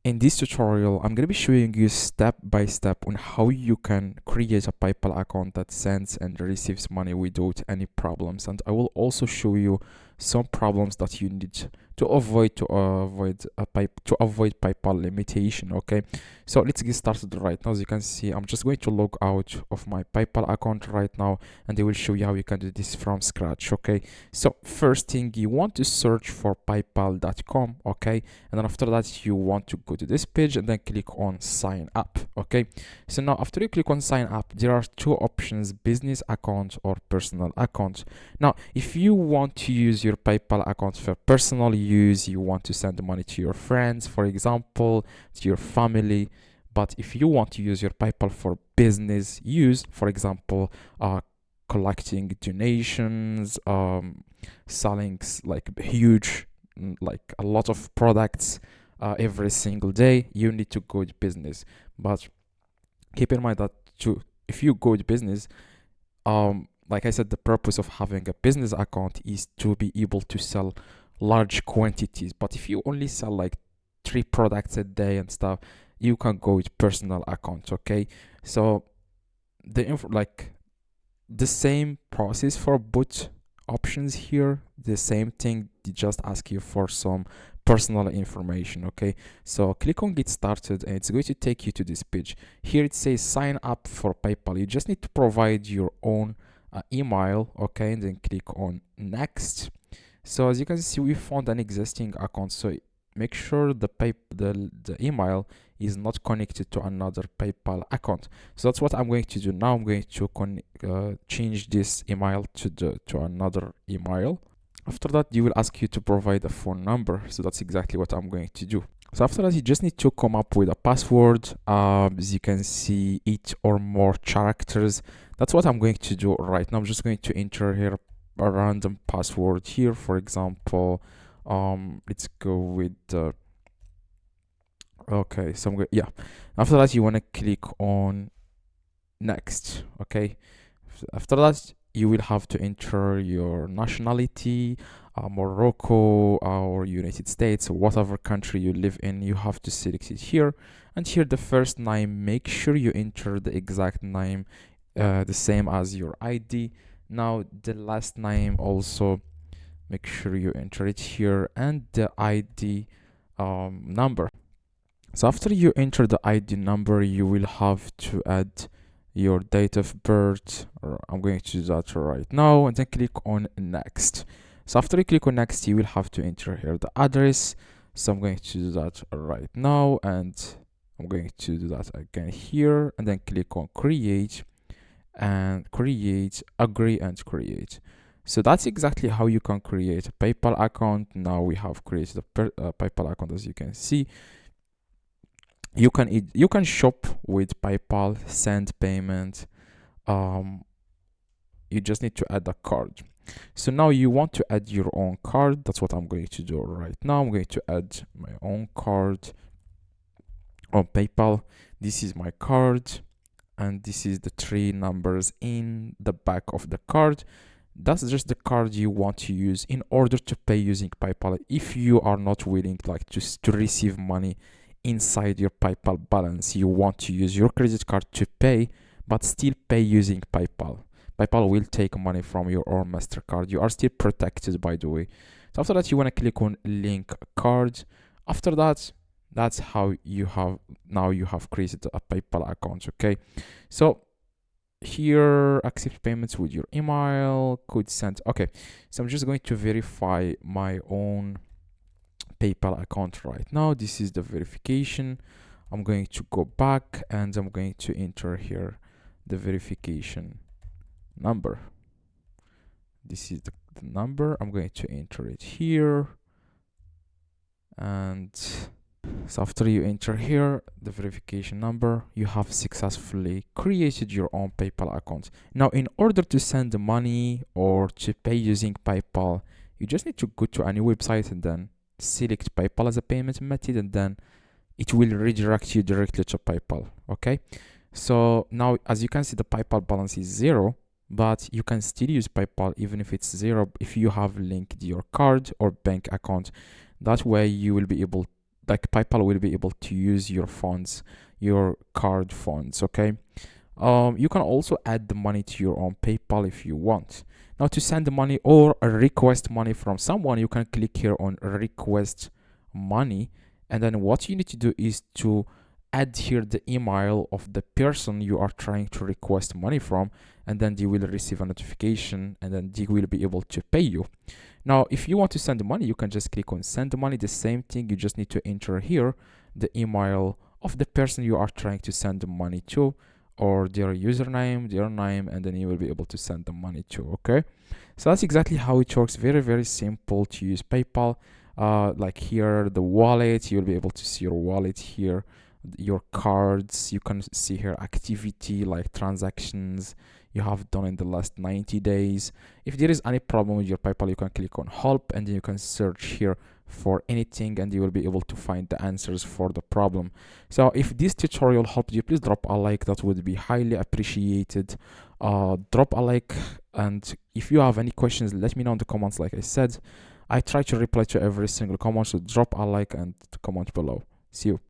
In this tutorial, I'm going to be showing you step by step on how you can create a PayPal account that sends and receives money without any problems. And I will also show you some problems that you need to avoid PayPal limitation. Okay, so let's get started right now. As you can see, I'm just going to log out of my PayPal account right now, and I will show you how you can do this from scratch. Okay, so first thing, you want to search for paypal.com. Okay, and then after that you want to go to this page and then click on sign up. Okay, so now after you click on sign up, there are two options: business account or personal account. Now if you want to use your PayPal account for personal use, you want to send money to your friends, for example, to your family. But if you want to use your PayPal for business use, for example, collecting donations, selling like huge, like a lot of products every single day, you need to go to business. But keep in mind that if you go to business, like I said, the purpose of having a business account is to be able to sell large quantities. But if you only sell like 3 products a day and stuff, you can go with personal account. Okay, so like the same process for both options here, the same thing, they just ask you for some personal information. Okay, so click on get started and it's going to take you to this page. Here it says sign up for PayPal. You just need to provide your own email. Okay, and then click on next. So as you can see, we found an existing account, so make sure the email is not connected to another PayPal account. So that's what I'm going to do now. I'm going to change this email to another email. After that, you will ask you to provide a phone number. So that's exactly what I'm going to do. So after that, you just need to come up with a password. As you can see, 8 or more characters. That's what I'm going to do right now. I'm just going to enter here a random password here. For example, let's go with okay. So yeah. After that, you want to click on next. Okay. After that, you will have to enter your nationality, Morocco or United States, whatever country you live in. You have to select it here, and here the first name, make sure you enter the exact name, the same as your ID. Now the last name also, make sure you enter it here, and the ID number. So after you enter the ID number, you will have to add your date of birth. I'm going to do that right now, and then click on next. So after you click on next, you will have to enter here the address. So I'm going to do that right now, and I'm going to do that again here, and then click on create, and create, agree, and create. So that's exactly how you can create a PayPal account. Now we have created a PayPal account. As you can see, you can shop with PayPal, send payment. You just need to add a card. So now you want to add your own card. That's what I'm going to do right now. I'm going to add my own card on PayPal. This is my card, and this is the 3 numbers in the back of the card. That's just the card you want to use in order to pay using PayPal. If you are not willing like just to receive money inside your PayPal balance, you want to use your credit card to pay, but still pay using PayPal. PayPal will take money from your own MasterCard. You are still protected, by the way. So after that, you want to click on link card. After that, that's how you have created a PayPal account. Okay, so here accept payments with your email, could send. Okay, so I'm just going to verify my own PayPal account right now. This is the verification. I'm going to go back and I'm going to enter here the verification number. This is the number. I'm going to enter it here, and so after you enter here the verification number, you have successfully created your own PayPal account. Now in order to send the money or to pay using PayPal, you just need to go to any website and then select PayPal as a payment method, and then it will redirect you directly to PayPal. Okay, so now as you can see, the PayPal balance is 0, but you can still use PayPal even if it's 0 if you have linked your card or bank account. That way you will be able like PayPal will be able to use your funds, your card funds. Okay. You can also add the money to your own PayPal if you want. Now, to send money or request money from someone, you can click here on request money, and then what you need to do is to add here the email of the person you are trying to request money from, and then they will receive a notification, and then they will be able to pay you. Now, if you want to send money, you can just click on send money. The same thing, you just need to enter here the email of the person you are trying to send the money to, or their username, their name, and then you will be able to send the money to. Okay, so that's exactly how it works. Very, very simple to use PayPal. Like here, the wallet, you'll be able to see your wallet here, your cards. You can see here activity like transactions you have done in the last 90 days. If there is any problem with your PayPal, you can click on help, and then you can search here for anything, and you will be able to find the answers for the problem. So if this tutorial helped you, please drop a like. That would be highly appreciated. Drop a like, and if you have any questions, let me know in the comments. Like I said, I try to reply to every single comment, so drop a like and comment below. See you.